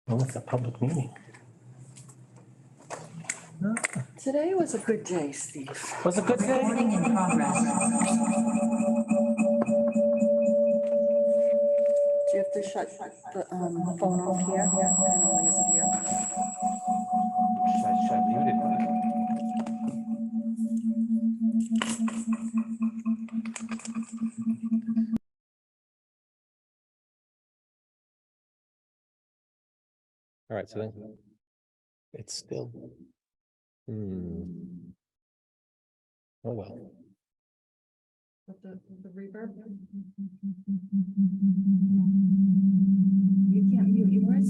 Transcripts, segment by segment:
Well, it's a public meeting. Today was a good day, Steve. Was a good day. Recording in progress. Do you have to shut the phone off here? And I'll use it here. Should I mute it? All right, so then it's still. Oh, well. With the reverb. You can't mute yours?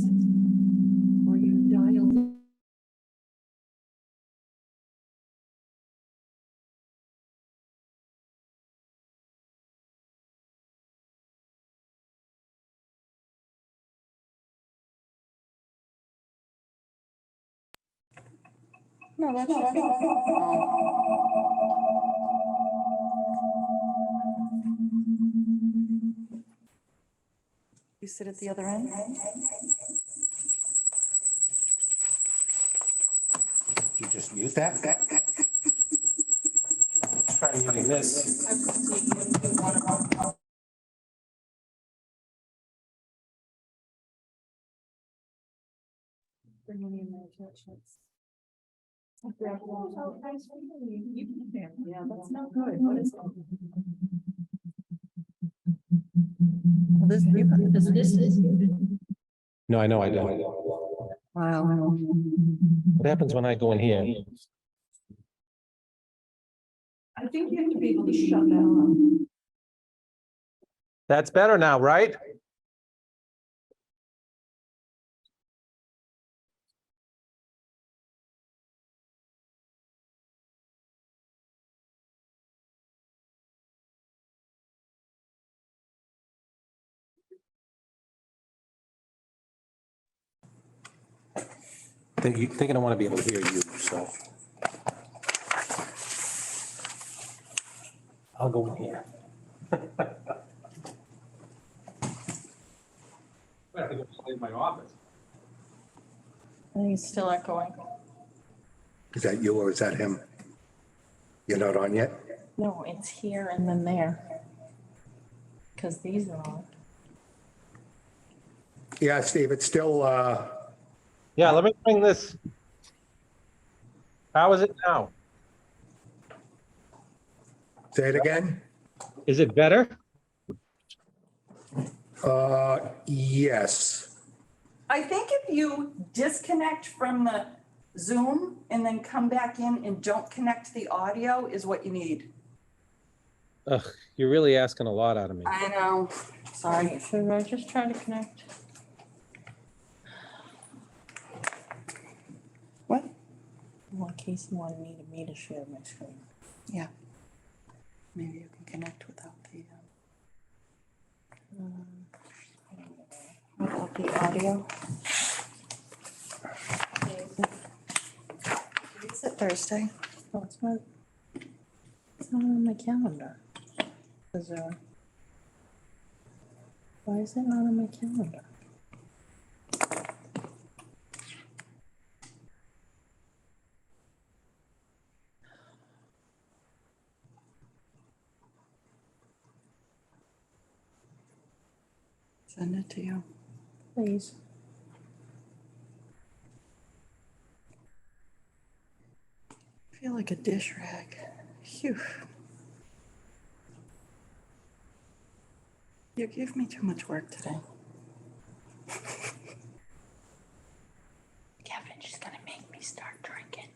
Or you dial? No, that's okay. You sit at the other end? You just mute that? Let's try muting this. Bring any of my attachments. Yeah, that's not good. What is that? Well, this is. No, I know I don't. Wow. What happens when I go in here? I think you have to be able to shut that off. That's better now, right? They're gonna want to be able to hear you, so. I'll go in here. I have to go in my office. I think it's still echoing. Is that you or is that him? You're not on yet? No, it's here and then there. Because these are on. Yeah, Steve, it's still, Yeah, let me bring this. How is it now? say it again? Is it better? Yes. I think if you disconnect from the Zoom and then come back in and don't connect the audio is what you need. Ugh, you're really asking a lot out of me. I know. Sorry. Should I just try to connect? What? Well, in case you wanted me to share my screen. Yeah. Maybe you can connect without the. Without the audio. Is it Thursday? Oh, it's not on my calendar. Why is it not on my calendar? Send it to you. Please. I feel like a dish rag. Phew. You gave me too much work today. Kevin, she's gonna make me start drinking.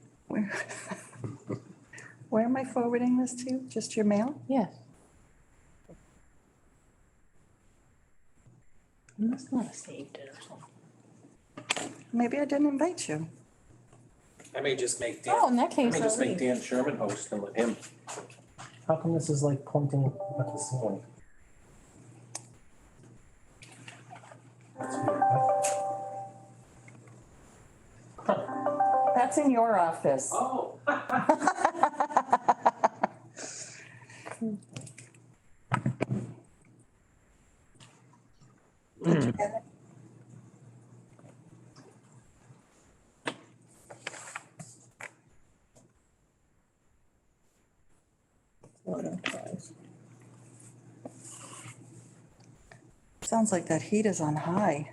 Where am I forwarding this to? Just your mail? Yes. I must not have saved it or something. Maybe I didn't invite you. I may just make Dan. Oh, in that case, I may just I'll make leave. Dan Sherman host and let him. How come this is like pointing at this one? That's weird, huh? That's in your office. Oh. Sounds like that heat is on high.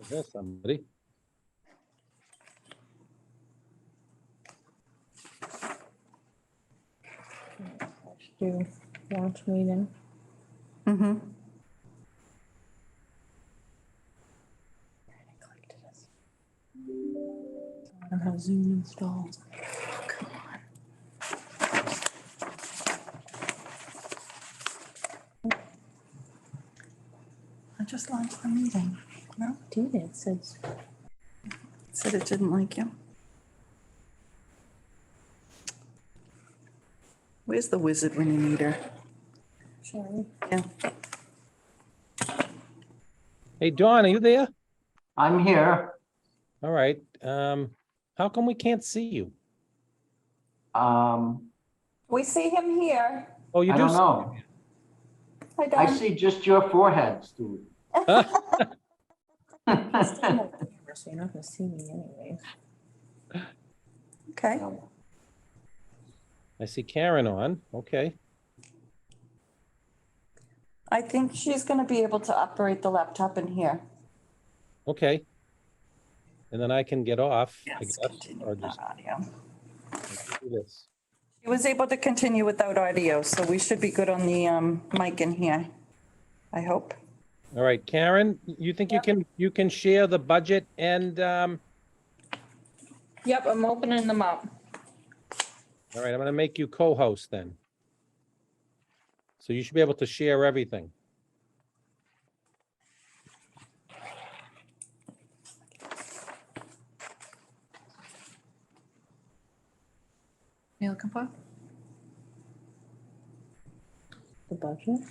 There's somebody. Do launch meeting. Mm-hmm. I don't have Zoom installed. Come on. I just launched the meeting. No, Did it says it said it didn't like you. Where's the wizard when you need her? Sherry. Yeah. Hey, Dawn, are you there? I'm here. All right. How come we can't see you? We see him here. Oh, you I do? don't know. Hi, I Don. see just your forehead, Steve. So you're not gonna see me anyways. Okay. I see Karen on. Okay. I think she's gonna be able to operate the laptop in here. Okay. And then I can get off. I Yes, guess, continue or without just audio. do this. She was able to continue without audio, so we should be good on the mic in here, I hope. All right, Karen, you think you can share the budget and, Yep, I'm opening them up. all right, I'm gonna make you co-host then. So you should be able to share everything. You looking for? The budget?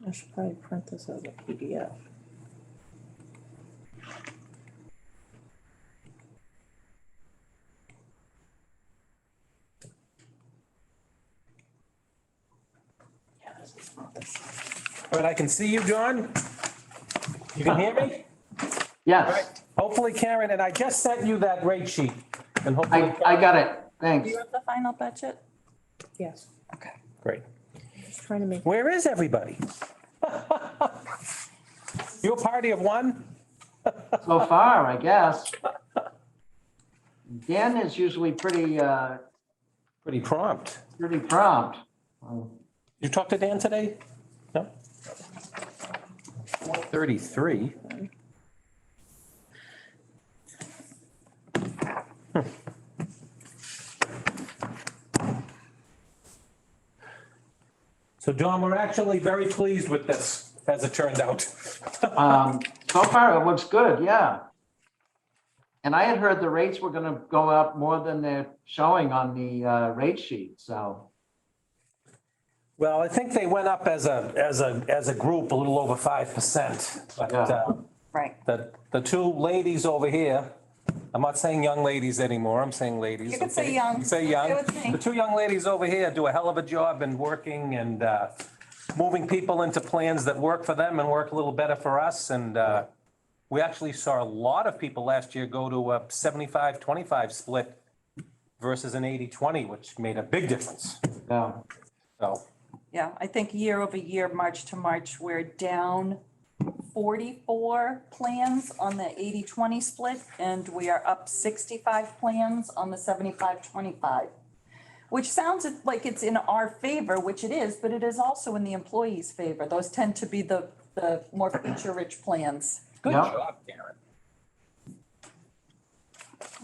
I should probably print this as a PDF. Yeah, this is not this. All right, I can see you, John. You can hear me? Yes, Hopefully, Karen, and I just sent you that rate sheet. And hopefully. I got it. Do Thanks. you have the final budget? Yes, Okay. Great. just trying to make, Where is everybody? You a party of one? So far, I guess. Dan is usually pretty Pretty prompt. prompt. You talk to Dan today? No? 33. So John, we're actually very pleased with this, as it turned out. So far, it looks good, yeah. And I had heard the rates were gonna go up more than they're showing on the rate sheet, so. Well, I think they went up as a group a little over 5%. But Yeah. Right. the two ladies over here, I'm not saying young ladies anymore, I'm saying ladies. You can say okay? young. You say Okay young. with me. The two young ladies over here do a hell of a job in working and moving people into plans that work for them and work a little better for us. And we actually saw a lot of people last year go to a 75-25 split versus an 80-20, which made a big difference. Yeah. So, Yeah, I think year over year, March to March, we're down 44 plans on the 80-20 split, and we are up 65 plans on the 75-25, which sounds like it's in our favor, which it is, but it is also in the employees' favor. Those tend to be the more feature-rich plans. good Yeah. job, Karen.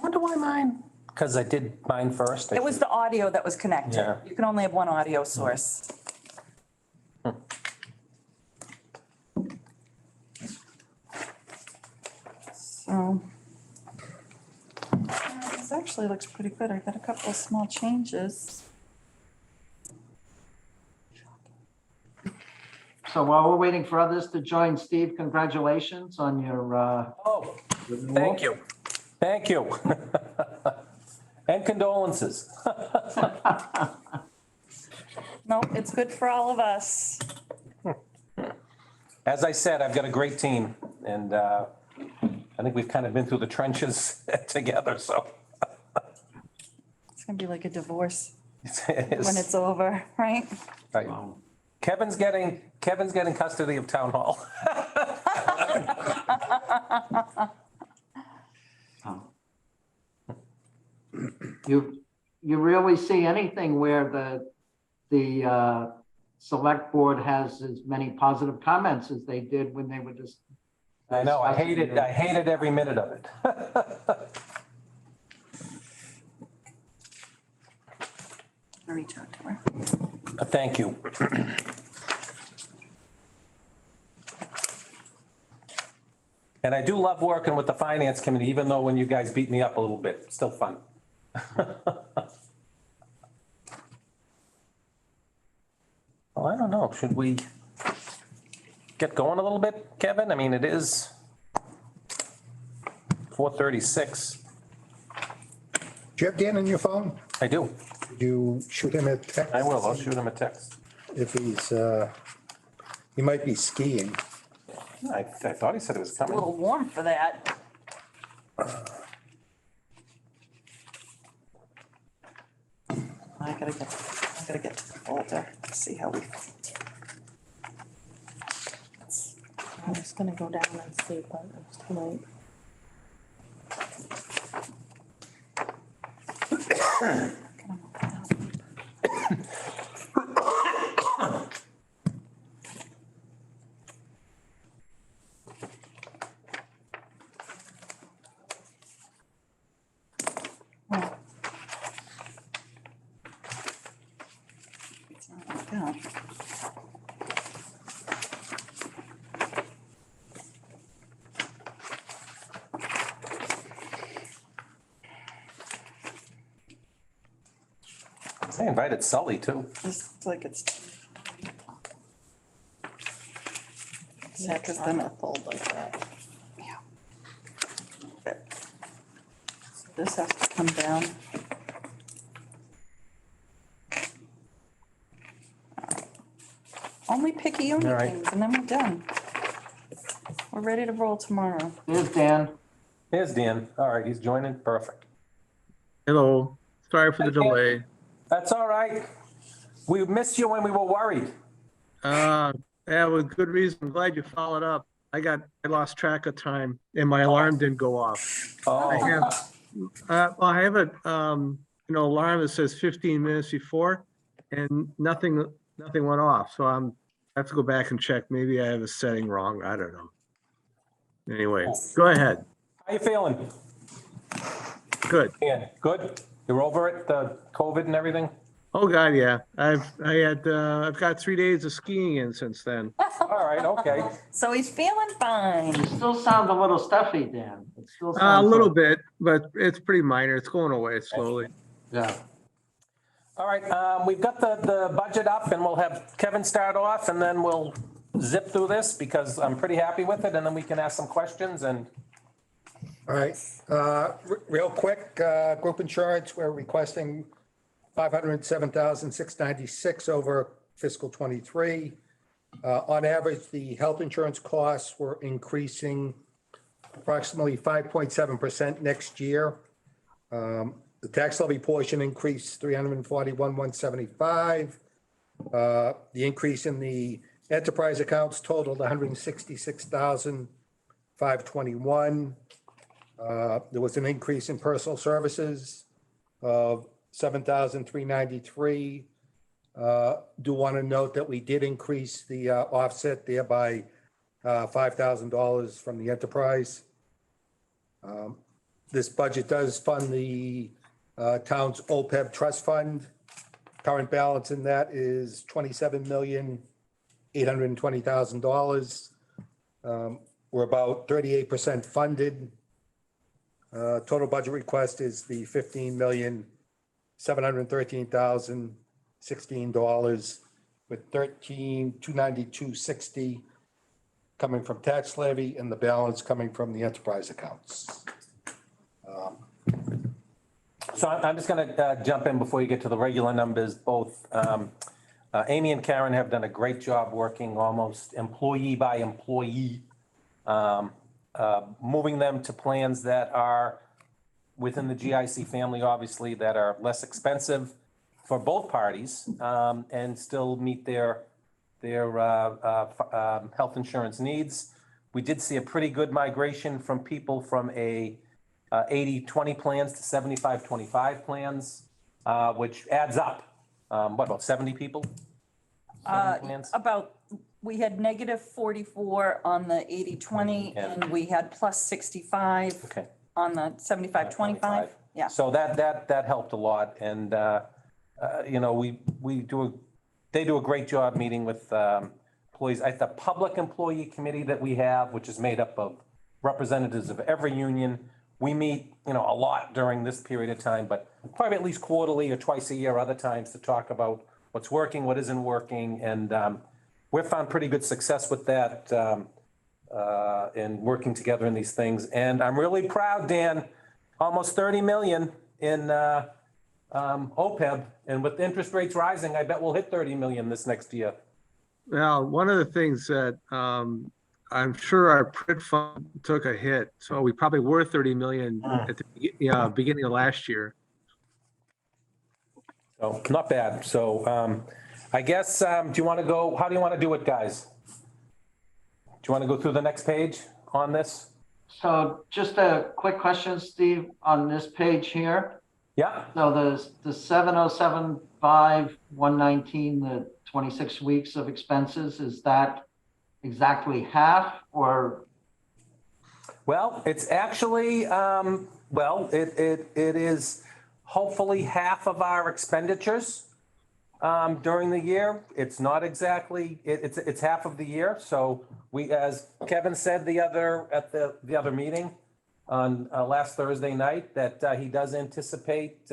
Wonder why mine? Because I did mine first. I It was the audio that was connected. Yeah. You can only have one audio source. So. This actually looks pretty good. I got a couple of small changes. So while we're waiting for others to join, Steve, congratulations on your Oh, renewal. thank you. Thank you. And condolences. Nope, it's good for all of us. As I said, I've got a great team, and I think we've kind of been through the trenches together, so. It's gonna be like a divorce It is. when it's over, right? Right. Kevin's getting custody of town hall. You really see anything where the select board has as many positive comments as they did when they were just. I know, I hated every minute of it. I reach out to her. Thank you. And I do love working with the finance committee, even though when you guys beat me up a little bit, still fun. Well, I don't know, should we get going a little bit, Kevin? I mean, it is 4:36. Do you have Dan on your phone? I do. Did you shoot him a text? I will. I'll shoot him a text. If he might be skiing. I thought he said it was A coming. little warm for that. I gotta get to the folder, see how we. I was gonna go down and see, but it was too late. It's not like that. I invited Sully too. It's like it's. Yeah, because then it Fold like that. Yeah. So this has to come down. Only picky unit All right. things and then we're done. We're ready to roll tomorrow. There's Dan. Here's Dan. All right, he's joining. Perfect. Hello, sorry for the delay. That's all right. We missed you when we were worried. Yeah, with good reason. I'm glad you followed up. I lost track of time and my alarm didn't go off. I Oh, have, I have a, alarm that says 15 minutes before and nothing went off. So I have to go back and check. Maybe I have a setting wrong. I don't know. Anyway, go ahead. how you feeling? Good. Dan, good? You're over it, the COVID and everything? Oh God, yeah. I've got 3 days of skiing in since then. All right, okay. So he's feeling fine. You still sound a little stuffy, Dan. It still A sounds little like- bit, but it's pretty minor. It's going away slowly. Yeah. All right, we've got the budget up and we'll have Kevin start off and then we'll zip through this because I'm pretty happy with it and then we can ask some questions and All right, real quick, group insurance, we're requesting $507,696 over fiscal '23. On average, the health insurance costs were increasing approximately 5.7% next year. The tax levy portion increased 341,175. The increase in the enterprise accounts totaled 166,521. There was an increase in personal services of 7,393. Do want to note that we did increase the offset there by $5,000 from the enterprise. This budget does fund the town's OPEB trust fund. Current balance in that is $27,820,000. We're about 38% funded. Total budget request is the $15,713,016 with $13,292.60 coming from tax levy and the balance coming from the enterprise accounts. so I'm just gonna jump in before you get to the regular numbers, both Amy and Karen have done a great job working almost employee by employee, moving them to plans that are within the GIC family, obviously, that are less expensive for both parties, and still meet their health insurance needs. We did see a pretty good migration from people from a 80-20 plans to 75-25 plans, which adds up. What, about 70 people? 70 plans? We had negative 44 on the 80-20 and we had plus 65 Okay. on the 75-25. Yeah. So that helped a lot, and you know, they do a great job meeting with employees. At the public employee committee that we have, which is made up of representatives of every union, we meet, you know, a lot during this period of time, but probably at least quarterly or twice a year, other times, to talk about what's working, what isn't working, and we've found pretty good success with that in working together in these things. And I'm really proud, Dan, almost 30 million in OPEB, and with interest rates rising, I bet we'll hit 30 million this next year. Well, one of the things that I'm sure our PRIT fund took a hit, so we probably were 30 million at the beginning of last year. So not bad. So I guess, do you want to go, how do you want to do it, guys? Do you want to go through the next page on this? So just a quick question, Steve, on this page here. Yeah. So the 7075, 119, the 26 weeks of expenses, is that exactly half or? Well, it's actually, well, it is hopefully half of our expenditures during the year. It's not exactly, it's half of the year. So we, as Kevin said at the other meeting on last Thursday night, that he does anticipate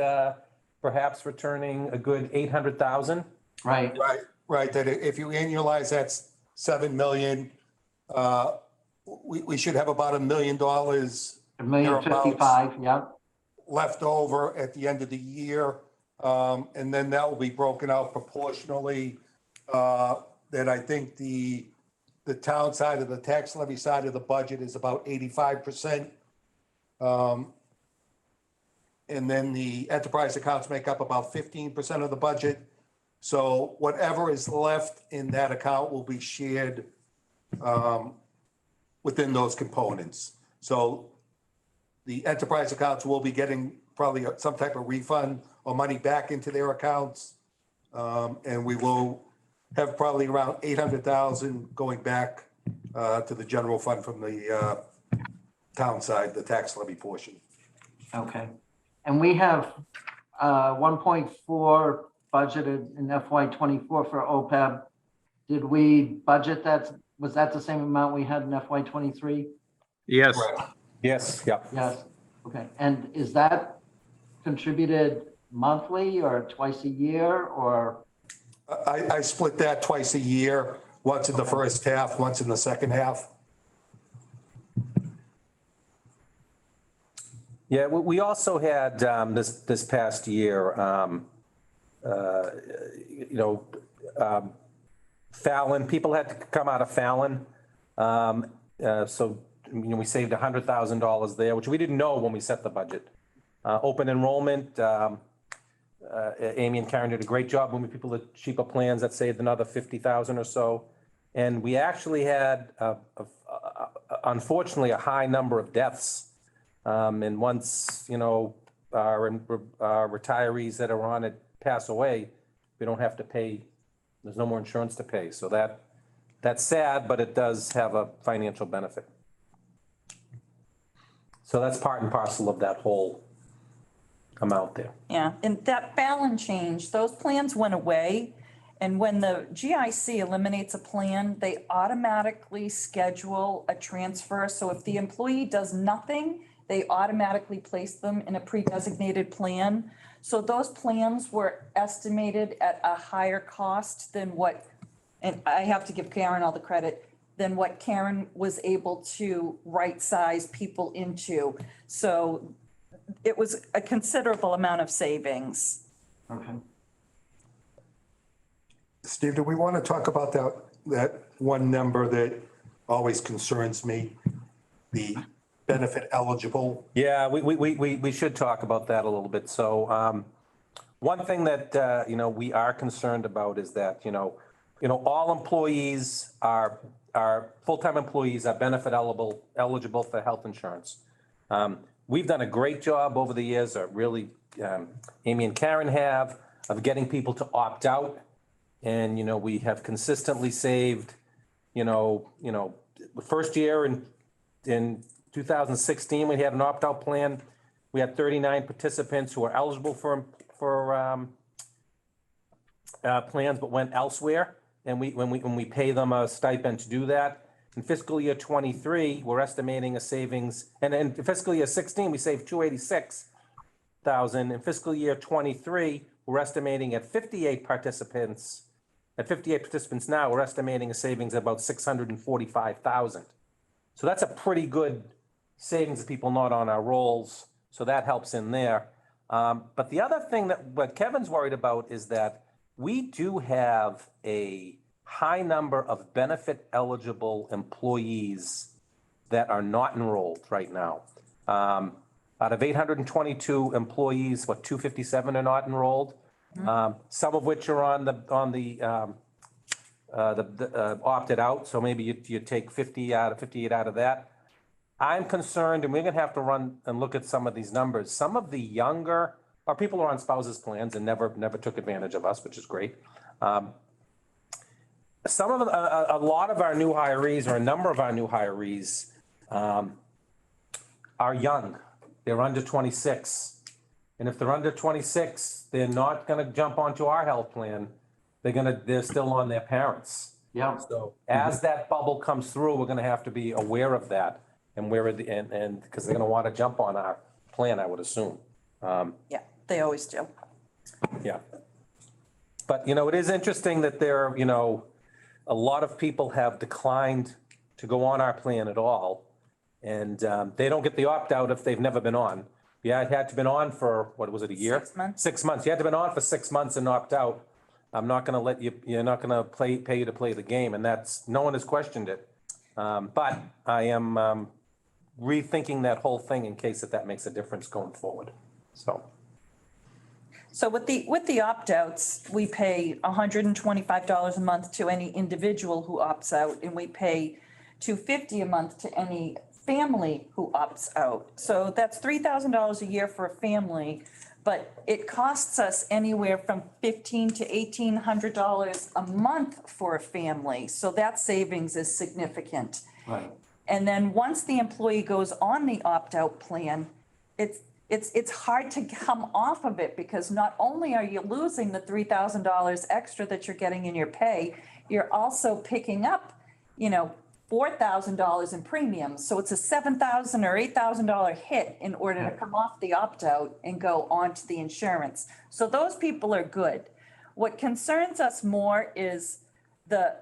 perhaps returning a good 800,000. Right. Right, that if you annualize, that's 7 million. We should have about $1 million. $1,055,000, yeah. Left over at the end of the year. And then that will be broken out proportionally. That I think the town side of the tax levy side of the budget is about 85%. And then the enterprise accounts make up about 15% of the budget. So whatever is left in that account will be shared within those components. So the enterprise accounts will be getting probably some type of refund or money back into their accounts. And we will have probably around 800,000 going back to the general fund from the town side, the tax levy portion. Okay. And we have 1.4 budgeted in FY24 for OPEB. Did we budget that? Was that the same amount we had in FY23? Yes. Yes, yeah. Yes. Okay. And is that contributed monthly or twice a year or? I split that twice a year, once in the first half, once in the second half. Yeah, we also had this past year, Fallon, people had to come out of Fallon. So, we saved $100,000 there, which we didn't know when we set the budget. Open enrollment, Amy and Karen did a great job moving people to cheaper plans. That saved another 50,000 or so. And we actually had, unfortunately, a high number of deaths. And once, our retirees that are on it pass away, we don't have to pay, there's no more insurance to pay. So that's sad, but it does have a financial benefit. So that's part and parcel of that whole amount there. Yeah, and that balance change, those plans went away. And when the GIC eliminates a plan, they automatically schedule a transfer. So if the employee does nothing, they automatically place them in a pre-designated plan. So those plans were estimated at a higher cost than what, and I have to give Karen all the credit, than what Karen was able to right-size people into. So it was a considerable amount of savings. Okay. Steve, do we want to talk about that one number that always concerns me? The benefit eligible? Yeah, we should talk about that a little bit. So, one thing that, we are concerned about is that, all employees are full-time employees are benefit eligible for health insurance. We've done a great job over the years, really, Amy and Karen have, of getting people to opt out. And, we have consistently saved, the first year in 2016, we had an opt-out plan. We had 39 participants who were eligible for plans but went elsewhere. And when we pay them a stipend to do that. In fiscal year 23, we're estimating a savings, and in fiscal year 16, we saved 286,000. In fiscal year 23, we're estimating at 58 participants now, we're estimating a savings of about 645,000. So that's a pretty good savings of people not on our rolls. So that helps in there. But the other thing what Kevin's worried about is that we do have a high number of benefit eligible employees that are not enrolled right now. Out of 822 employees, 257 are not enrolled. Some of which are on the opted out. So maybe you take 58 out of that. I'm concerned, and we're gonna have to run and look at some of these numbers. Some of the younger, or people who are on spouses plans and never took advantage of us, which is great. Some of a lot of our new hirees, or a number of our new hirees, are young. They're under 26. And if they're under 26, they're not gonna jump onto our health plan. They're still on their parents. Yeah. So as that bubble comes through, we're gonna have to be aware of that and because they're gonna wanna jump on our plan, I would assume. Yeah, they always do. Yeah. But, it is interesting that a lot of people have declined to go on our plan at all. And they don't get the opt-out if they've never been on. Yeah, it had to been on for, what was it, a year? 6 months. 6 months. You had to been on for 6 months and opt out. I'm not gonna you're not gonna pay you to play the game, and no one has questioned it. But I am rethinking that whole thing in case that makes a difference going forward, so. So with the opt-outs, we pay $125 a month to any individual who opts out, and we pay $250 a month to any family who opts out. So that's $3,000 a year for a family, but it costs us anywhere from $1,500 to $1,800 a month for a family. So that savings is significant. Right. And then once the employee goes on the opt-out plan, it's hard to come off of it, because not only are you losing the $3,000 extra that you're getting in your pay, you're also picking up, $4,000 in premiums. So it's a $7,000 or $8,000 hit in order to come off the opt-out and go onto the insurance. So those people are good. What concerns us more is the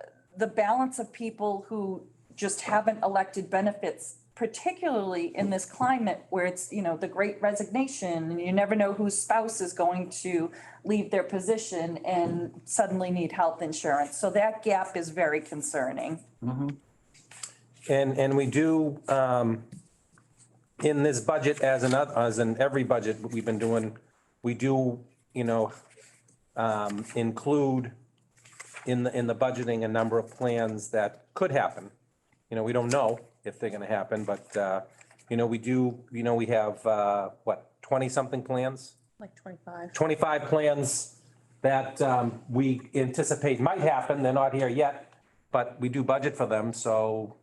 balance of people who just haven't elected benefits, particularly in this climate where it's, the great resignation, and you never know whose spouse is going to leave their position and suddenly need health insurance. So that gap is very concerning. Mm-hmm. And we do, in this budget, as in every budget we've been doing, we do, include in the budgeting a number of plans that could happen. We don't know if they're gonna happen, but, we do, we have, 20-something plans? Like 25. 25 plans that we anticipate might happen. They're not here yet, but we do budget for them. So,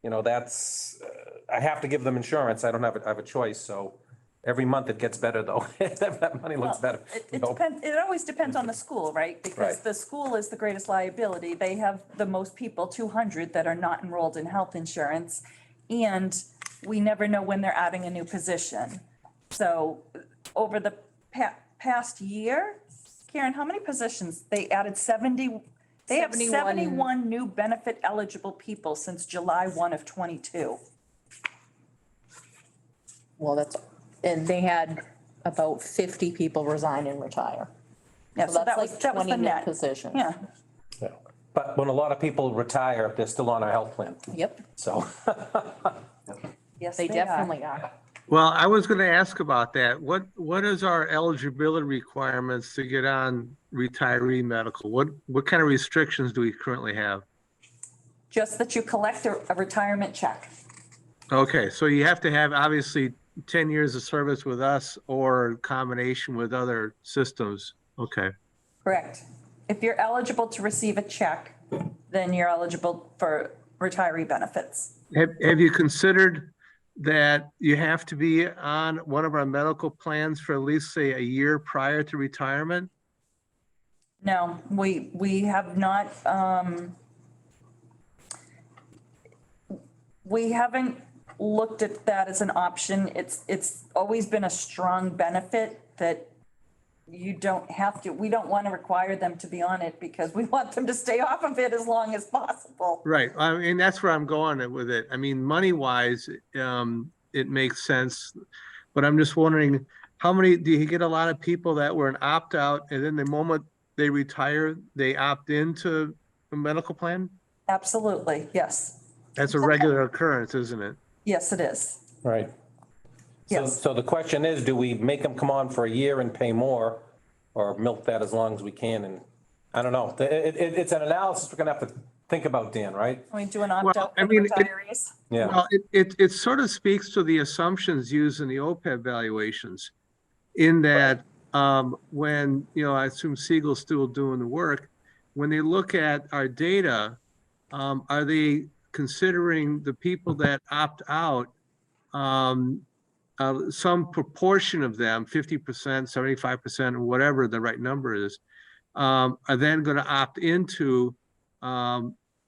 that's, I have to give them insurance. I don't have a choice. So every month it gets better though. That money looks better. It depends, it always depends on the school, right? Because Right. the school is the greatest liability. They have the most people, 200, that are not enrolled in health insurance. And we never know when they're adding a new position. So over the past year, Karen, how many positions? They added 70, they have 71 new benefit eligible people since July 1 of 22. Well, and they had about 50 people resign and retire. Yeah, So so that's that like was the 20 new net. positions. Yeah, Yeah. But when a lot of people retire, they're still on our health plan, Yep, so. Yes, they are. definitely are. Well, I was gonna ask about that. What is our eligibility requirements to get on retiree medical? What kind of restrictions do we currently have? Just that you collect a retirement check. Okay, so you have to have obviously 10 years of service with us or combination with other systems. Okay, Correct. If you're eligible to receive a check, then you're eligible for retiree benefits. have you considered that you have to be on one of our medical plans for at least, say, a year prior to retirement? No, we have not, we haven't looked at that as an option. It's always been a strong benefit that you don't have to, we don't want to require them to be on it because we want them to stay off of it as long as possible. Right, I mean, that's where I'm going with it. I mean, money-wise, it makes sense, but I'm just wondering, how many, do you get a lot of people that were an opt-out and then the moment they retire, they opt into a medical plan? Absolutely, yes. That's a regular occurrence, isn't it? Yes, it is. Right. So, Yes. so the question is, do we make them come on for a year and pay more, or milk that as long as we can? And I don't know. It's an analysis we're gonna have to think about, Dan, right? Can we do an opt-out I for mean, retirees? Yeah. Well, it sort of speaks to the assumptions used in the OPEB valuations in that when, I assume Siegel's still doing the work, when they look at our data, are they considering the people that opt out, some proportion of them, 50%, 75%, or whatever the right number is, are then going to opt into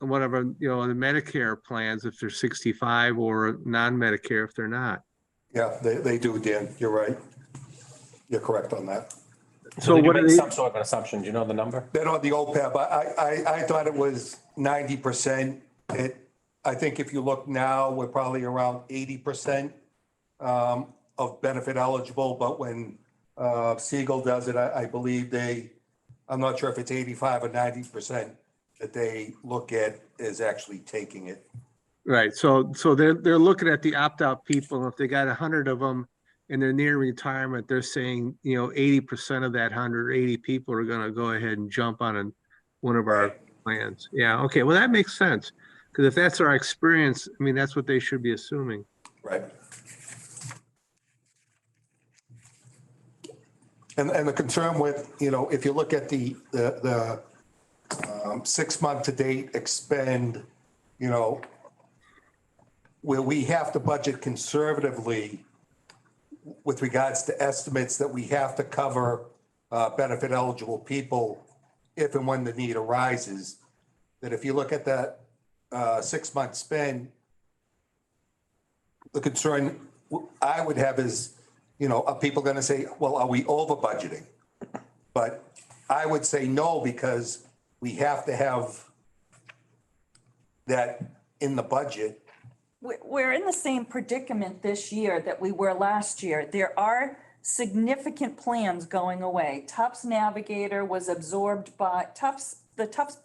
whatever, the Medicare plans if they're 65 or non-Medicare if they're not. Yeah, they do, Dan. You're right. You're correct on that. So did you what are make they, some sort of an assumption? Do you know the number? Then on the OPEB, I thought it was 90%. I think if you look now, we're probably around 80% of benefit eligible, but when Siegel does it, I believe I'm not sure if it's 85 or 90% that they look at is actually taking it. right, so they're looking at the opt-out people. If they got 100 of them and they're near retirement, they're saying, 80% of that 180 people are going to go ahead and jump on one of our plans. Yeah, okay, well, that makes sense. Because if that's our experience, I mean, that's what they should be assuming. Right. And the concern with, if you look at the 6 month to date expend, where we have to budget conservatively with regards to estimates that we have to cover benefit eligible people if and when the need arises, that if you look at that 6 month spend, the concern I would have is, are people going to say, well, are we over budgeting? But I would say no, because we have to have that in the budget. We're in the same predicament this year that we were last year. There are significant plans going away. Tufts Navigator was absorbed by the Tufts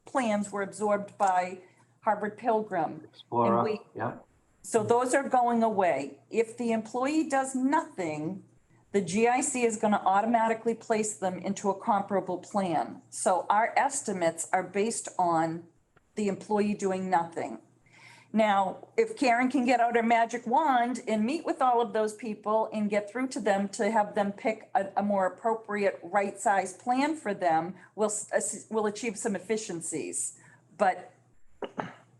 plans were absorbed by Harvard Pilgrim. Explorer, we- yeah. So those are going away. If the employee does nothing, the GIC is going to automatically place them into a comparable plan. So our estimates are based on the employee doing nothing. Now, if Karen can get out her magic wand and meet with all of those people and get through to them to have them pick a more appropriate right-size plan for them, we'll achieve some efficiencies. But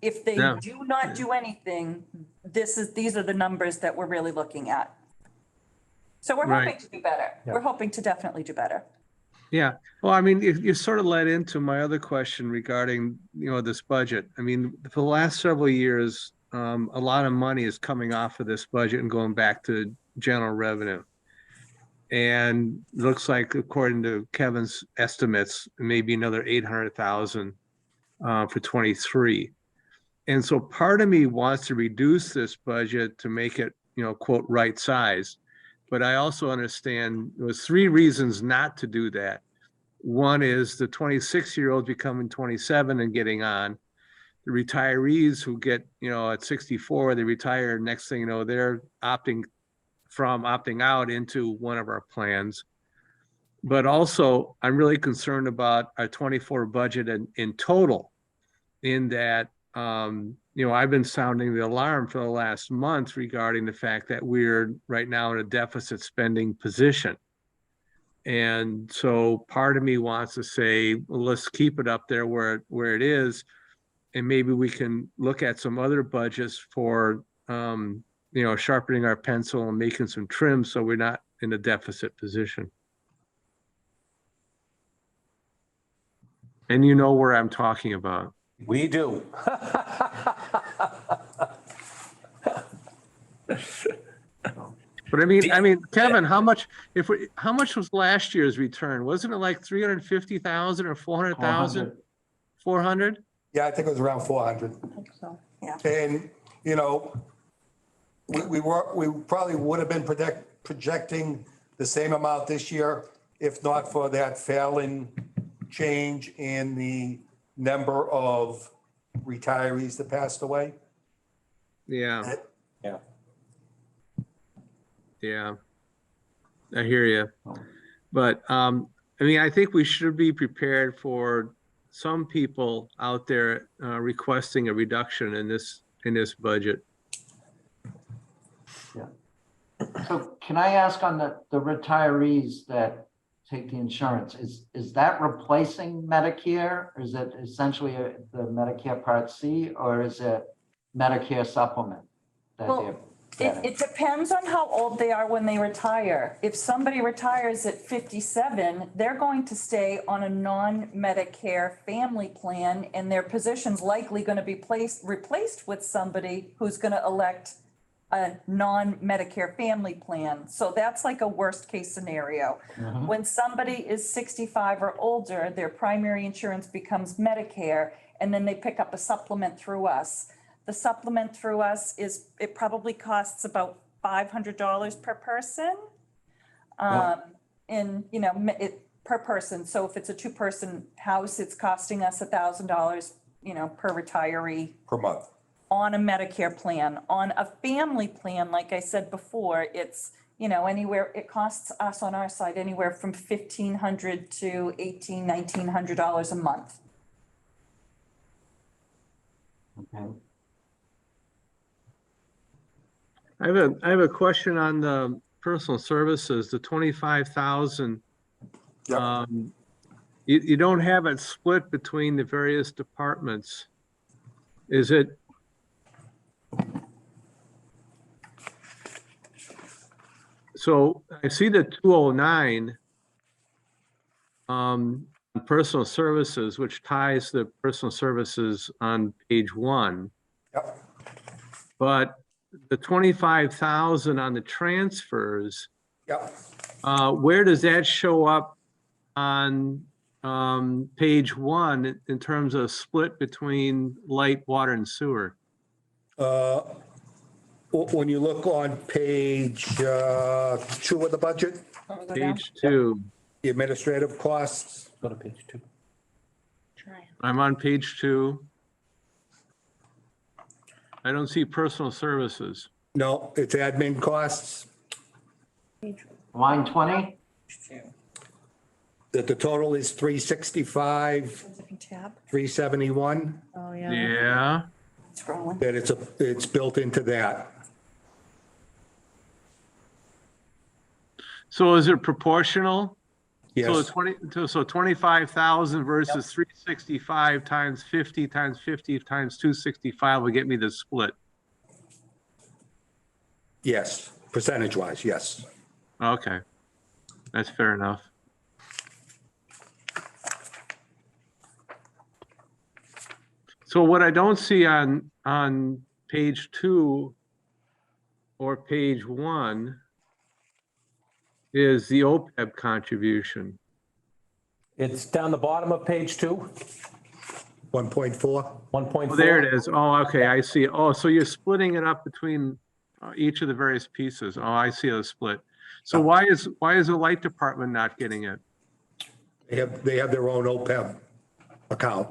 if they Yeah. do not do anything, these are the numbers that we're really looking at. So we're hoping Right. to do better. Yeah. We're hoping to definitely do better. Yeah, well, I mean, you sort of led into my other question regarding, this budget. I mean, for the last several years, a lot of money is coming off of this budget and going back to general revenue. And it looks like, according to Kevin's estimates, maybe another 800,000 for 23. And so part of me wants to reduce this budget to make it, quote, right size. But I also understand there was 3 reasons not to do that. One is the 26-year-olds becoming 27 and getting on. The retirees who get, at 64, they retire, next thing you know, they're opting out into one of our plans. But also, I'm really concerned about our 24 budget in total, in that, I've been sounding the alarm for the last month regarding the fact that we're right now in a deficit spending position. And so part of me wants to say, well, let's keep it up there where it is. And maybe we can look at some other budgets for, sharpening our pencil and making some trims so we're not in a deficit position. And you know where I'm talking about. We do. But I mean, Kevin, how much was last year's return? Wasn't it like 350,000 or 400,000? 400? Yeah, I think it was around 400. I think so. And, we probably would have been projecting the same amount this year if not for that failing change in the number of retirees that passed away. Yeah, Yeah. yeah. I hear you. But, I think we should be prepared for some people out there requesting a reduction in this budget. Yeah. So can I ask on the retirees that take the insurance, is that replacing Medicare? Or is it essentially the Medicare Part C, or is it Medicare supplement that Well, they're It getting? depends on how old they are when they retire. If somebody retires at 57, they're going to stay on a non-Medicare family plan, and their position's likely going to be replaced with somebody who's going to elect a non-Medicare family plan. So that's like a worst-case scenario. When somebody is 65 or older, their primary insurance becomes Medicare, and then they pick up a supplement through us. The supplement through us it probably costs about $500 per person. And, per person. So if it's a 2-person house, it's costing us $1,000, per retiree Per month. on a Medicare plan. On a family plan, like I said before, it's, anywhere, it costs us on our side anywhere from $1,500 to $1,800, $1,900 a month. Okay. I have a question on the personal services, the 25,000. Yep. You don't have it split between the various departments. Is it? So I see the 209 personal services, which ties the personal services on page 1. Yep. But the 25,000 on the transfers, Yep. where does that show up on page 1 in terms of split between light, water, and sewer? When you look on page 2 of the budget, Want me to go down? Page 2. the administrative costs, Go to page 2. Try. I'm on page 2. I don't see personal services. no, it's admin costs. Line 20? That the total is 365, Different tab. 371, Oh, yeah. Yeah. Scrolling. that it's built into that. So is it proportional? So Yes, 25,000 versus 365 times 50 times 50 times 265 will get me the split. yes, percentage wise, yes. Okay, that's fair enough. So what I don't see on page 2 or page 1 is the OPEB contribution. It's down the bottom of page 2, 1.4, 1.4. Oh, there it is. Oh, okay, I see. Oh, so you're splitting it up between each of the various pieces. Oh, I see the split. So why is the light department not getting it? They have their own OPEB account.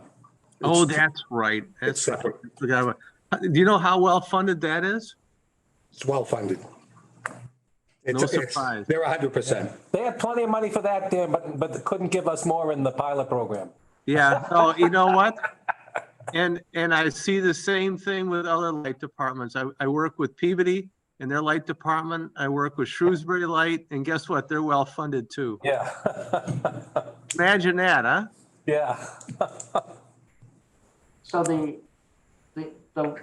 Oh, It's- that's right. It's That's right. separate. I forgot about- Do you know how well-funded that is? It's well-funded. No surprise. They're 100%. They had plenty of money for that there, but they couldn't give us more in the pilot program. Yeah, oh, you know what? And I see the same thing with other light departments. I work with Peabody and their light department. I work with Shrewsbury Light, and guess what? They're well-funded too. Yeah. Imagine that, huh? Yeah. So the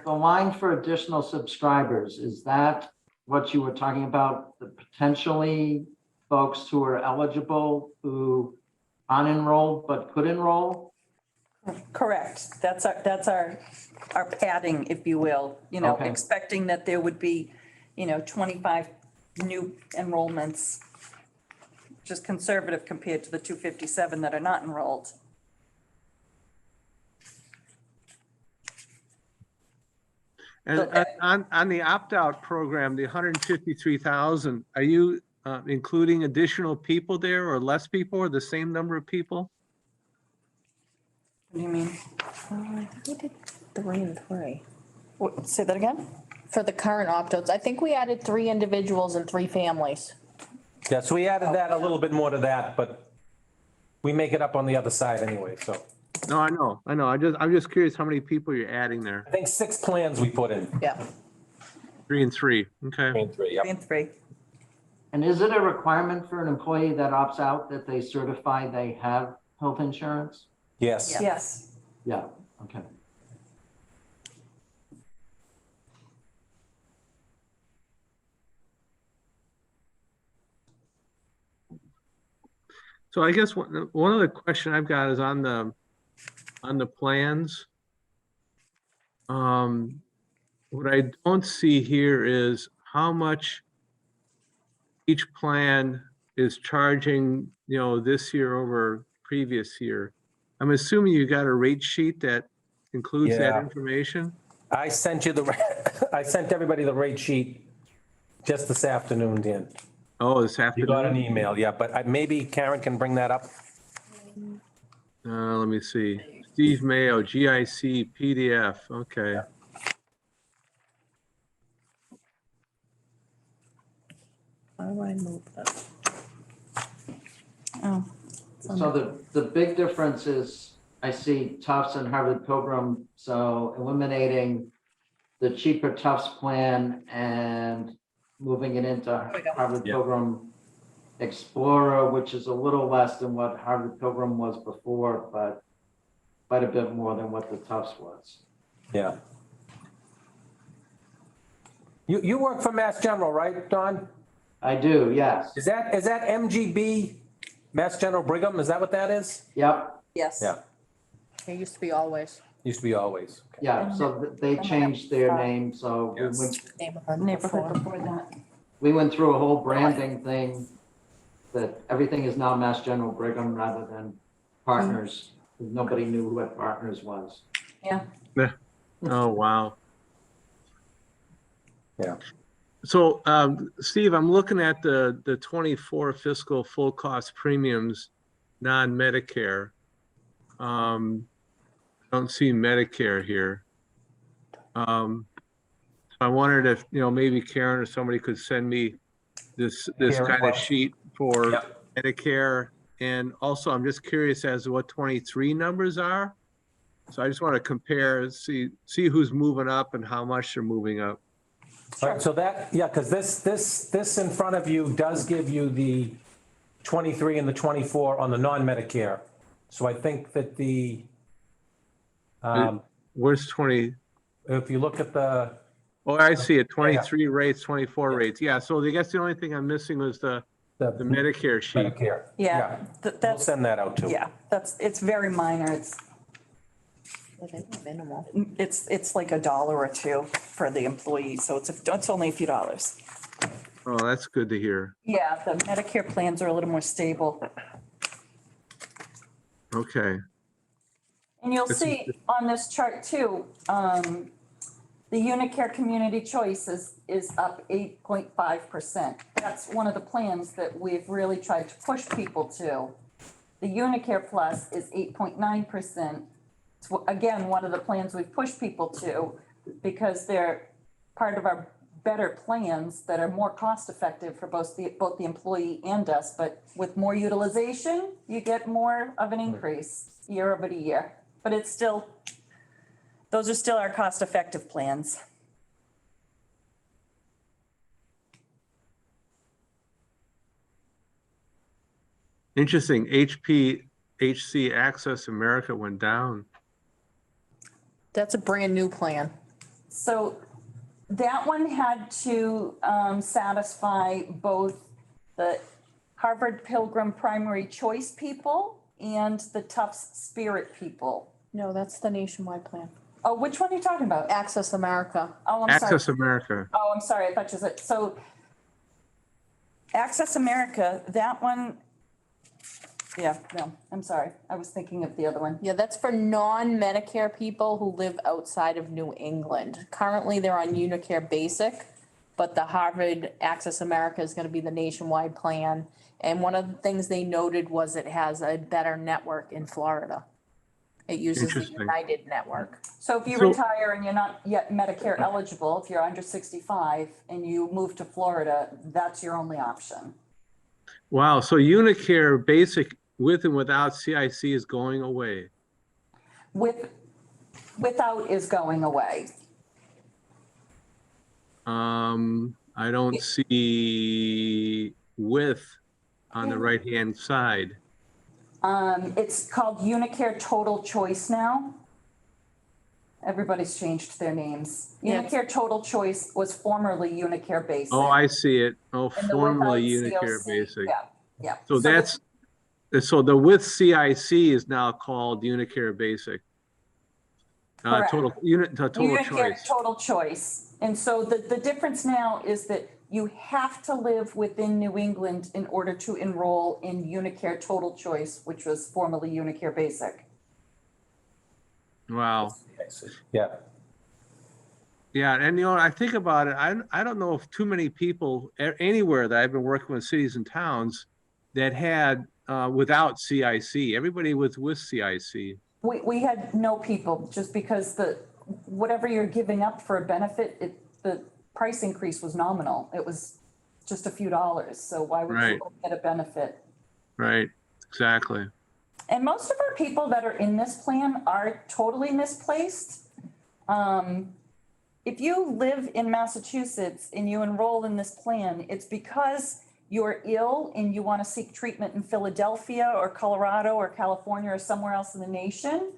line for additional subscribers, is that what you were talking about? The potentially folks who are eligible, who aren't enrolled but could enroll? Correct. That's our padding, if you will, Okay. expecting that there would be, 25 new enrollments, just conservative compared to the 257 that are not enrolled. And Okay. on the opt-out program, the 153,000, are you including additional people there or less people or the same number of people? What do you mean? I think we did 3 and 3. Say that again? For the current opt-outs, I think we added 3 individuals and 3 families. Yeah, so we added that a little bit more to that, but we make it up on the other side anyway, so. No, I know. I'm just curious how many people you're adding there. I think 6 plans we put in. Yeah. 3 and 3, okay. And 3, 3 yep. and 3. And is it a requirement for an employee that opts out that they certify they have health insurance? Yes. Yes. Yeah, okay. So I guess one other question I've got is on the plans. What I don't see here is how much each plan is charging, this year over previous year. I'm assuming you got a rate sheet that includes that Yeah. information? I sent you I sent everybody the rate sheet just this afternoon, Dan. Oh, this You got an afternoon? email, yeah, but maybe Karen can bring that up. Let me see. Steve Mayo, GIC, PDF, okay. How do I move that? Oh, So the big difference is, I see Tufts and Harvard Pilgrim, so eliminating the cheaper Tufts plan and moving it into Harvard Yeah. Pilgrim Explorer, which is a little less than what Harvard Pilgrim was before, but quite a bit more than what the Tufts was. Yeah. You work for Mass General, right, Don? I do, yes. Is that MGB, Mass General Brigham? Is that what that is? Yep, yes. Yeah, It used to be always used to be always. Okay. yeah, so they changed their name, so Yes. neighborhood Neighborhood before. before that. we went through a whole branding thing that everything is now Mass General Brigham rather than Partners. Nobody knew what Partners was. Yeah. Oh, wow. Yeah. So, Steve, I'm looking at the 24 fiscal full cost premiums, non-Medicare. Don't see Medicare here. I wondered if, maybe Karen or somebody could send me this Karen, kind what? of sheet for Yep. Medicare. And also, I'm just curious as to what 23 numbers are. So I just want to compare, see who's moving up and how much they're moving up. All right, so that, yeah, because this in front of you does give you the 23 and the 24 on the non-Medicare. So I think that Where's 20? if you look at the, Oh, I see it, 23 rates, 24 rates. Yeah, so I guess the only thing I'm missing was the Medicare sheet. Medicare. Yeah, We'll that's, send that out too. yeah, it's very minor. Minimal. It's like $1 or $2 for the employee, so it's only a few dollars. Oh, that's good to hear. Yeah, the Medicare plans are a little more stable. Okay, And you'll This is see on this chart too, the Unicare Community Choice is up 8.5%. That's one of the plans that we've really tried to push people to. The Unicare Plus is 8.9%. It's, again, one of the plans we've pushed people to because they're part of our better plans that are more cost effective for both the employee and us. But with more utilization, you get more of an increase year over year. But it's still, those are still our cost effective plans. Interesting. HC Access America went down. That's a brand new plan. So that one had to satisfy both the Harvard Pilgrim Primary Choice people and the Tufts Spirit people. No, that's the nationwide plan. Oh, which one are you talking about? Access America. Oh, I'm sorry. Access America. Oh, I'm sorry. I thought you said, so Access America, that one, yeah, no, I'm sorry. I was thinking of the other one. Yeah, that's for non-Medicare people who live outside of New England. Currently, they're on Unicare Basic, but the Harvard Access America is gonna be the nationwide plan. And one of the things they noted was it has a better network in Florida. It uses the Interesting. United network. So if you So- retire and you're not yet Medicare eligible, if you're under 65 and you move to Florida, that's your only option. Wow. So Unicare Basic with and without CIC is going away. Without is going away. I don't see with on the right-hand side. It's called Unicare Total Choice now. Everybody's changed their names. Yeah. Unicare Total Choice was formerly Unicare Basic. Oh, I see it. Oh, And the formerly without Unicare COC, Basic. Yeah, yeah. So that's, so the with CIC is now called Unicare Basic. Correct. Total Unicare choice. Total Choice. And so the difference now is that you have to live within New England in order to enroll in Unicare Total Choice, which was formerly Unicare Basic. Wow. Yeah. Yeah, and I think about it, I don't know if too many people anywhere that I've been working with cities and towns that had without CIC. Everybody was with CIC. We had no people, just because whatever you're giving up for a benefit, the price increase was nominal. It was just a few dollars. So why would Right. people get a benefit? Right, exactly. And most of our people that are in this plan are totally misplaced. If you live in Massachusetts and you enroll in this plan, it's because you're ill and you want to seek treatment in Philadelphia or Colorado or California or somewhere else in the nation,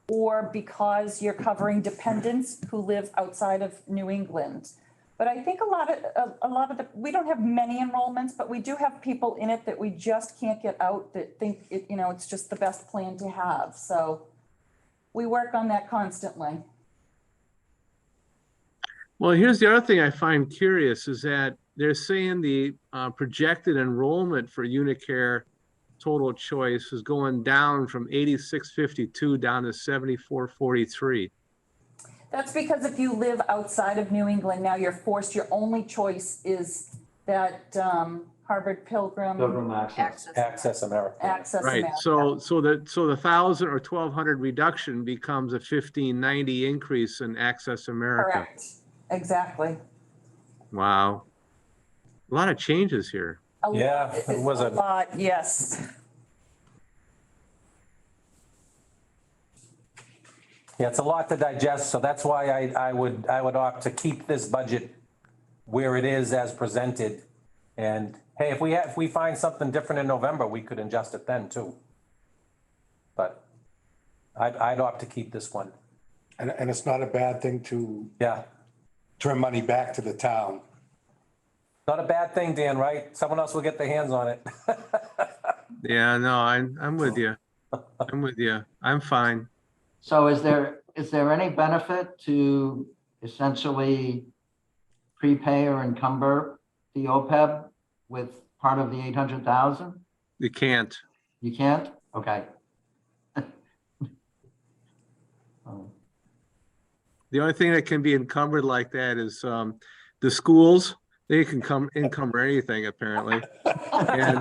or because you're covering dependents who live outside of New England. But I think a lot of we don't have many enrollments, but we do have people in it that we just can't get out that think it's just the best plan to have. So we work on that constantly. Well, here's the other thing I find curious is that they're saying the projected enrollment for Unicare Total Choice is going down from 8652 down to 7443. That's because if you live outside of New England, now you're forced, your only choice is that Harvard Pilgrim. Pilgrim Access. Access America. Access Right. America. So the 1,000 or 1,200 reduction becomes a 1,590 increase in Access America. Correct, exactly. Wow. A lot of changes here. Yeah, it was a a- lot, yes. Yeah, it's a lot to digest, so that's why I would opt to keep this budget where it is as presented. And hey, if we find something different in November, we could adjust it then too. But I'd opt to keep this one. And it's not a bad thing to Yeah, turn money back to the town. not a bad thing, Dan, right? Someone else will get their hands on it. Yeah, no, I'm with you. I'm with you. I'm fine. So is there any benefit to essentially prepay or encumber the OPEB with part of the 800,000? You can't. You can't? Okay. The only thing that can be encumbered like that is the schools. They can encumber anything apparently. And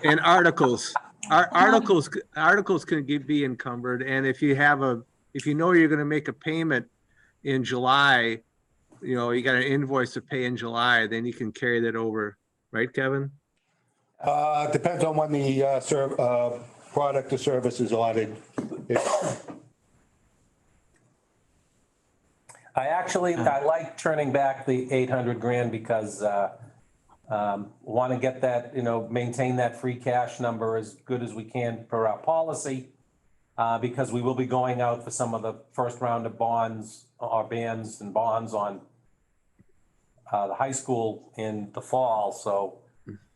And articles, articles can be encumbered, and if you know you're gonna make a payment in July, you know, you got an invoice to pay in July, then you can carry that over, right, Kevin? Depends on when the product or service is audited. I like turning back the 800 grand because want to get that, maintain that free cash number as good as we can per our policy. Because we will be going out for some of the first round of bonds or bans and bonds on the high school in the fall. So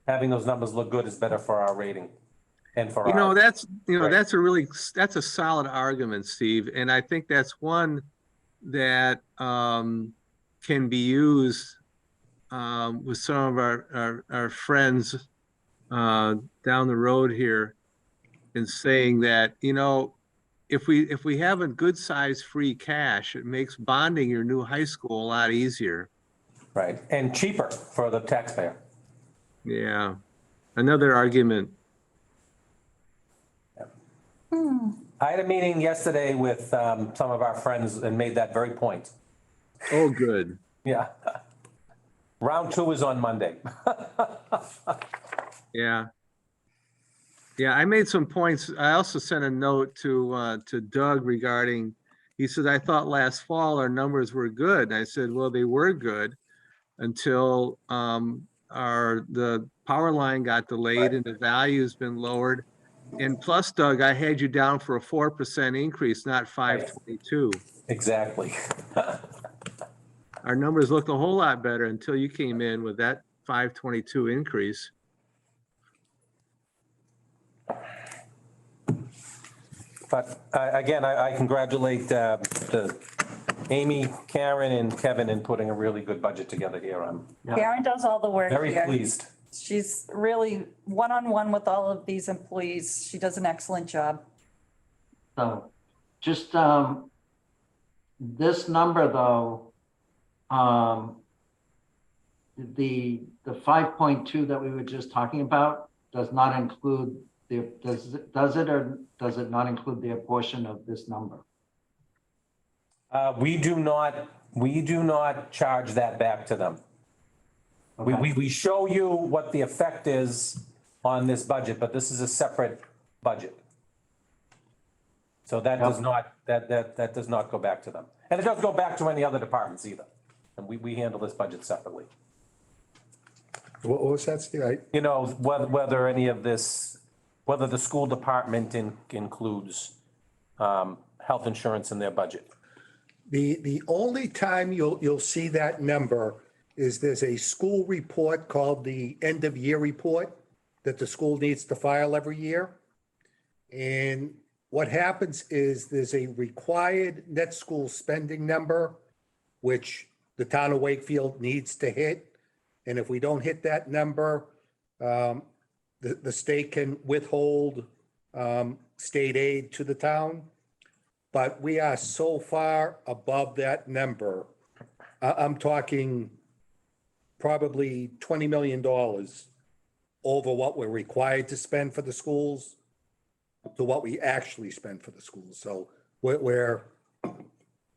having those numbers look good is better for our rating and for You know, our. that's Right. that's a solid argument, Steve, and I think that's one that can be used with some of our friends down the road here in saying that, you know, if we have a good sized free cash, it makes bonding your new high school a lot easier. Right, and cheaper for the taxpayer. Yeah, another argument. I had a meeting yesterday with some of our friends and made that very point. Oh, good. Yeah. Round 2 is on Monday. Yeah. Yeah, I made some points. I also sent a note to Doug regarding, he said, I thought last fall our numbers were good. And I said, well, they were good until the power line got delayed and the value's been lowered. And plus, Doug, I had you down for a 4% increase, not 522. Exactly. Our numbers looked a whole lot better until you came in with that 522 increase. But again, I congratulate Amy, Karen, and Kevin in putting a really good budget together here. I'm Karen does all the work very here. pleased. She's really one-on-one with all of these employees. She does an excellent job. So just this number though, the 5.2 that we were just talking about does not include does it or does it not include their portion of this number? We do not charge that back to them. Okay. We show you what the effect is on this budget, but this is a separate budget. So that does not, that does not go back to them. And it doesn't go back to any other departments either. And we handle this budget separately. What was that, Steve? Whether any of this, whether the school department includes health insurance in their budget. The only time you'll see that number is there's a school report called the end of year report that the school needs to file every year. And what happens is there's a required net school spending number, which the town of Wakefield needs to hit. And if we don't hit that number, the state can withhold state aid to the town. But we are so far above that number. I'm talking probably $20 million over what we're required to spend for the schools to what we actually spend for the schools. So we're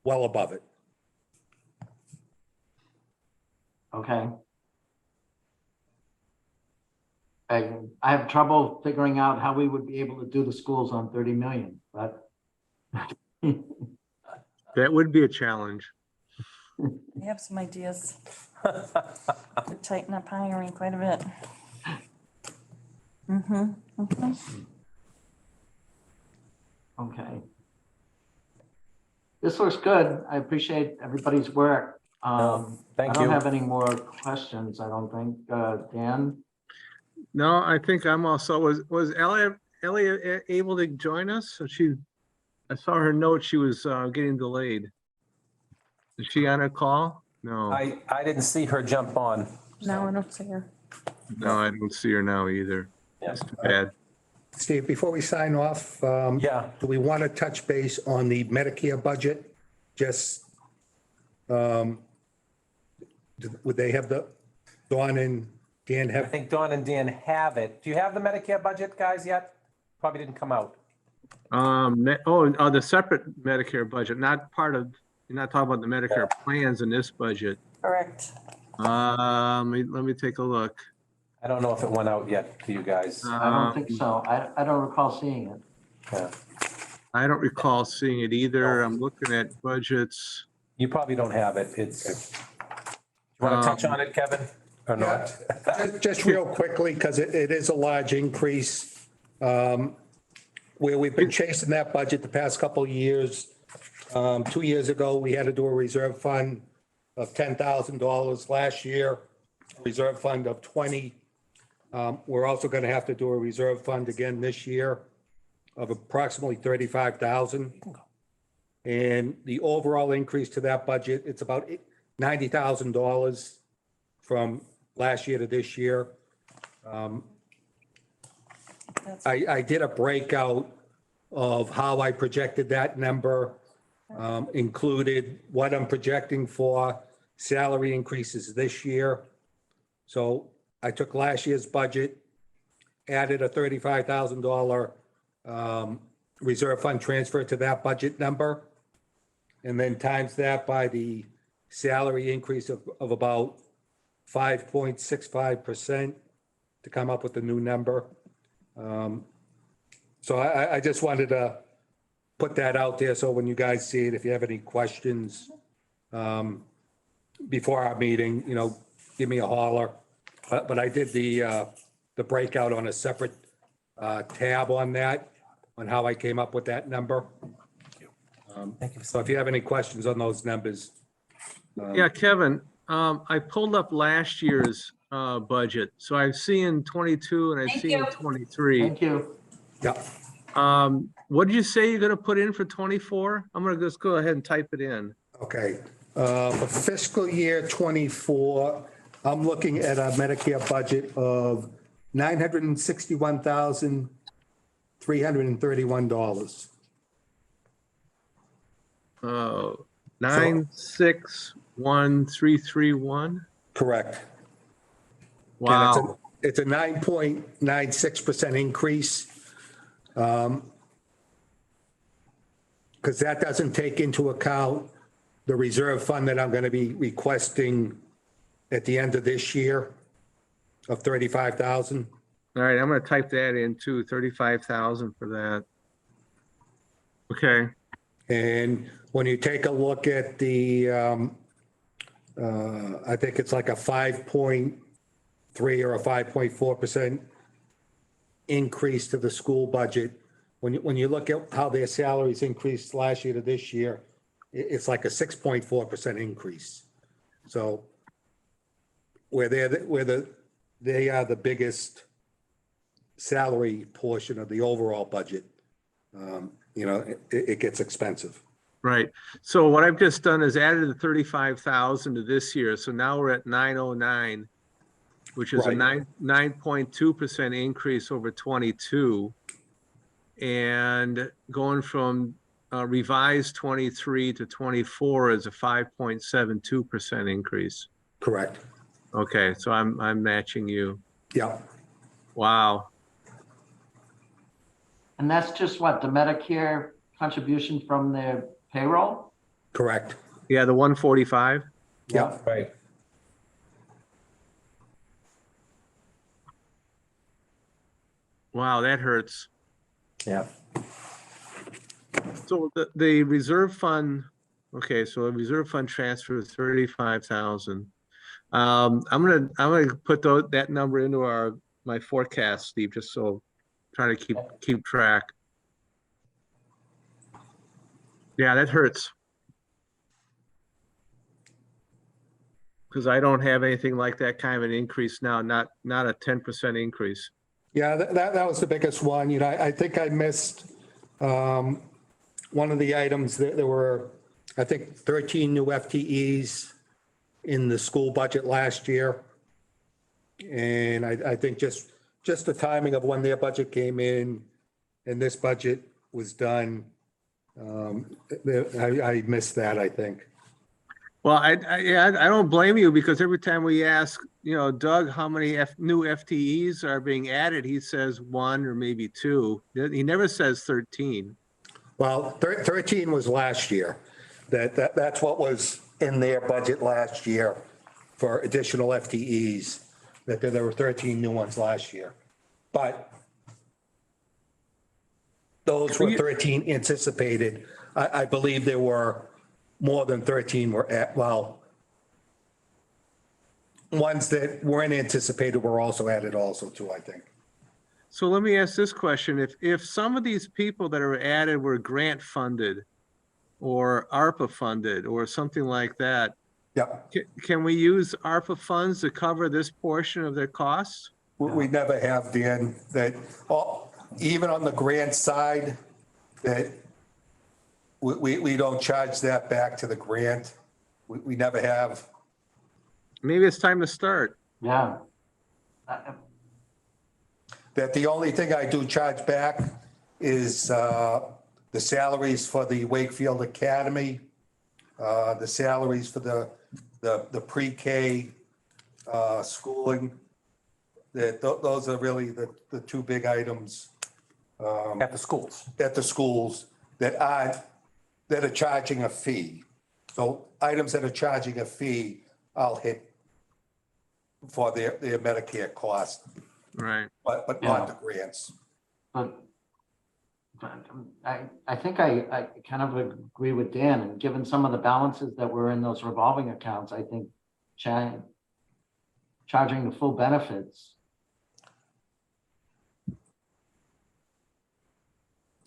well above it. Okay. I have trouble figuring out how we would be able to do the schools on 30 million, but That would be a challenge. We have some ideas. To tighten up hiring quite a bit. okay. This looks good. I appreciate everybody's work. Thank I don't you. have any more questions, I don't think. Dan? No, I think I'm also, was Ellie able to join us? So I saw her note, she was getting delayed. Is she on a call? No, I didn't see her jump on. No, I don't see her. no, I don't see her now either. Yeah. That's too bad. Steve, before we sign off, Yeah. do we want to touch base on the Medicare budget? Just, would they have gone in Dan I have, think Dawn and Dan have it. Do you have the Medicare budget, guys, yet? Probably didn't come out. The separate Medicare budget, not part of, you're not talking about the Medicare plans in this budget. Correct. Let me take a look. I don't know if it went out yet to you guys. I don't think so. I don't recall seeing it. Yeah. I don't recall seeing it either. I'm looking at budgets. You probably don't have it. It's, you want to touch on it, Kevin? Or not? just real quickly, because it is a large increase. Where we've been chasing that budget the past couple of years. 2 years ago, we had to do a reserve fund of $10,000 last year, reserve fund of 20. We're also going to have to do a reserve fund again this year of approximately 35,000. And the overall increase to that budget, it's about $90,000 from last year to this year. I did a breakout of how I projected that number, included what I'm projecting for salary increases this year. So I took last year's budget, added a $35,000 reserve fund transfer to that budget number, and then times that by the salary increase of about 5.65% to come up with the new number. So I just wanted to put that out there, so when you guys see it, if you have any questions before our meeting, give me a holler. But I did the breakout on a separate tab on that, on how I came up with that number. So if you have any questions on those numbers. Yeah, Kevin, I pulled up last year's budget. So I've seen 22 and I've Thank seen you. 23. Thank you. Yeah, What did you say you're gonna put in for 24? I'm gonna just go ahead and type it in. okay. For fiscal year '24, I'm looking at a Medicare budget of $961,331. 961,331. Correct. And Wow. it's a 9.96% increase. Because that doesn't take into account the reserve fund that I'm going to be requesting at the end of this year of 35,000. All right, I'm gonna type that in too, 35,000 for that. Okay, And when you take a look at the, I think it's like a 5.3 or a 5.4% increase to the school budget. When you look at how their salaries increased last year to this year, it's like a 6.4% increase. So where they are the biggest salary portion of the overall budget, it gets expensive. right. So what I've just done is added the 35,000 to this year. So now we're at 909, which is a Right. 9.2% increase over 22. And going from revised 23 to 24 is a 5.72% increase. Correct. Okay, so I'm matching you. Yeah. Wow. And that's just what, the Medicare contribution from their payroll? Correct. Yeah, the 145. Yeah. Right. Wow, that hurts. Yeah. So the reserve fund, okay, so a reserve fund transfer is 35,000. I'm gonna put that number into my forecast, Steve, just so trying to keep track. Yeah, that hurts. Because I don't have anything like that kind of an increase now, not a 10% increase. Yeah, that was the biggest one. I think I missed one of the items. There were, I think, 13 new FTEs in the school budget last year. And I think just the timing of when their budget came in and this budget was done, I missed that, I think. Well, yeah, I don't blame you because every time we ask, Doug, how many new FTEs are being added, he says 1 or maybe 2. He never says 13. Well, 13 was last year. That's what was in their budget last year for additional FTEs, that there were 13 new ones last year. But those were 13 anticipated. I believe there were more than 13 ones that weren't anticipated were also added also too, I think. So let me ask this question. If some of these people that are added were grant funded or ARPA funded or something like that, Yep. can we use ARPA funds to cover this portion of their costs? We never have, Dan, even on the grant side, that we don't charge that back to the grant. We never have. Maybe it's time to start. Yeah. That the only thing I do charge back is the salaries for the Wakefield Academy, the salaries for the pre-K schooling. Those are really the two big items At the schools. at the schools that are charging a fee. So items that are charging a fee, I'll hit for their Medicare cost, Right. but not the grants. But I think I kind of agree with Dan, and given some of the balances that were in those revolving accounts, I think charging the full benefits.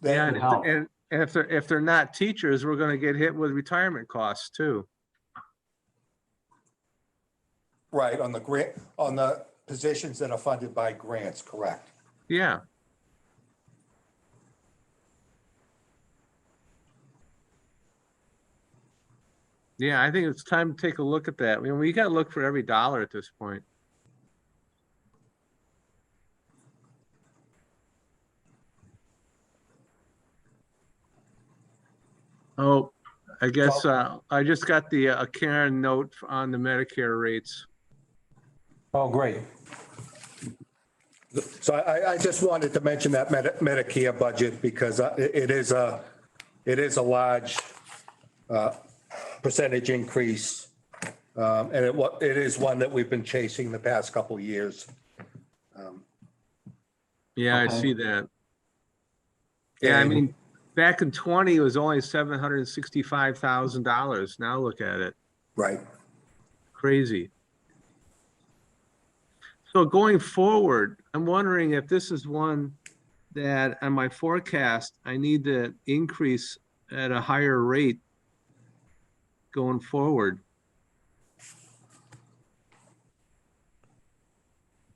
Yeah, would help. and if they're not teachers, we're going to get hit with retirement costs too. Right, on the positions that are funded by grants, correct. Yeah. Yeah, I think it's time to take a look at that. I mean, we got to look for every dollar at this point. Oh, I guess I just got the Karen note on the Medicare rates. Oh, great. So I just wanted to mention that Medicare budget because it is a large percentage increase. And it is one that we've been chasing the past couple of years. Yeah, Okay. I see that. Yeah, I And- mean, back in 20, it was only $765,000. Now look at it. Right. Crazy. So going forward, I'm wondering if this is one that on my forecast, I need to increase at a higher rate going forward.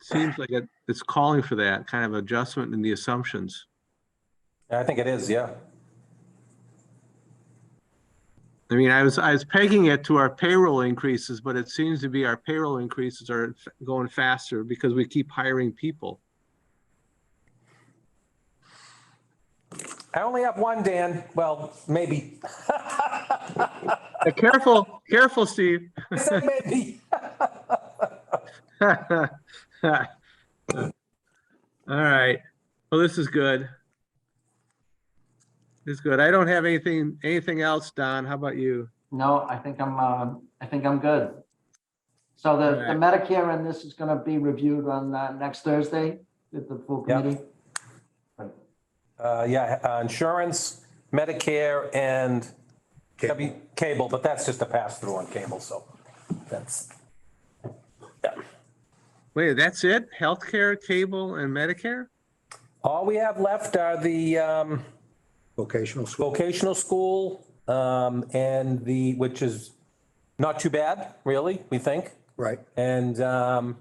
Seems like it's calling for that kind of adjustment in the assumptions. I think it is, yeah. I mean, I was pegging it to our payroll increases, but it seems to be our payroll increases are going faster because we keep hiring people. I only have one, Dan. Well, maybe. Careful, Steve. I said maybe. All right. Well, this is good. This is good. I don't have anything else, Don. How about you? No, I think I'm good. So the Alright. Medicare and this is going to be reviewed on next Thursday with the full Yep. committee. Insurance, Medicare, and cable, but that's just a pass-through on cable, so that's, yeah. Wait, that's it? Healthcare, cable, and Medicare? All we have left are the Vocational school. vocational school, and which is not too bad, really, we think, Right. and the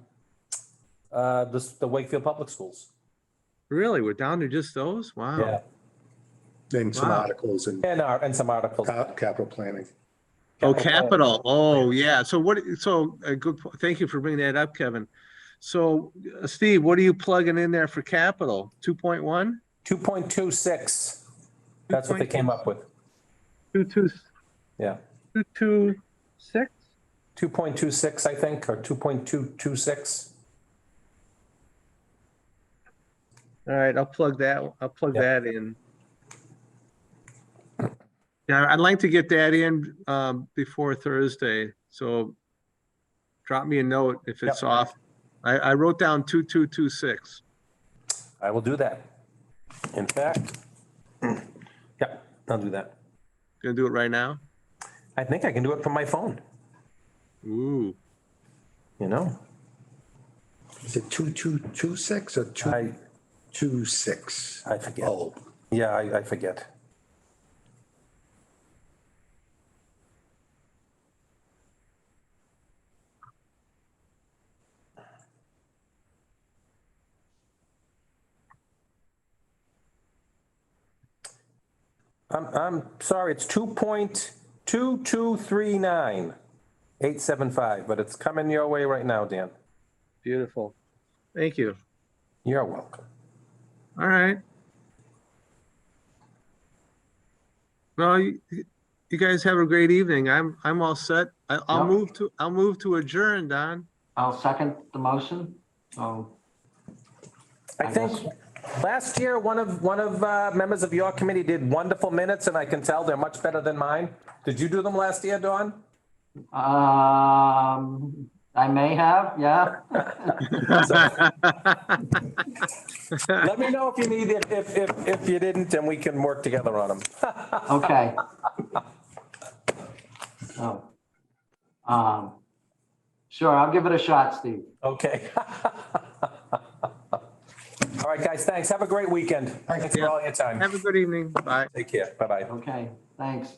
Wakefield Public Schools. Really? We're down to just those? Wow. Yeah, And some Wow. articles and and some articles. capital planning. Oh, capital. Oh, yeah. So good. Thank you for bringing that up, Kevin. So Steve, what are you plugging in there for capital? 2.1? 2.26. That's what they came up with. 2.2. Yeah. 2.2 2.26, I think, or 2.226. All right, I'll plug that in. Yeah, I'd like to get that in before Thursday, so drop me a note if it's Yep. off. I wrote down 2226. I will do that. In fact, yeah, I'll do that. Gonna do it right now? I think I can do it from my phone, Ooh, you know? Is it 2226 or 226? I forget. Oh, Yeah, I forget. I'm sorry, it's 2.2239,875, but it's coming your way right now, Dan. beautiful. Thank you. You're welcome. All right. Well, you guys have a great evening. I'm all set. I'll Yep. move to adjourn, Don. I'll second the motion. So I think last year, one of members of your committee did wonderful minutes, and I can tell they're much better than mine. Did you do them last year, Dawn? I may have, yeah. Let me know if you need it, if you didn't, and we can work together on them. Okay. So, sure, I'll give it a shot, Steve. Okay. All right, guys, thanks. Have a great weekend. Thanks for all your time. Have a good evening. Bye. Take care. Bye-bye. Okay, thanks.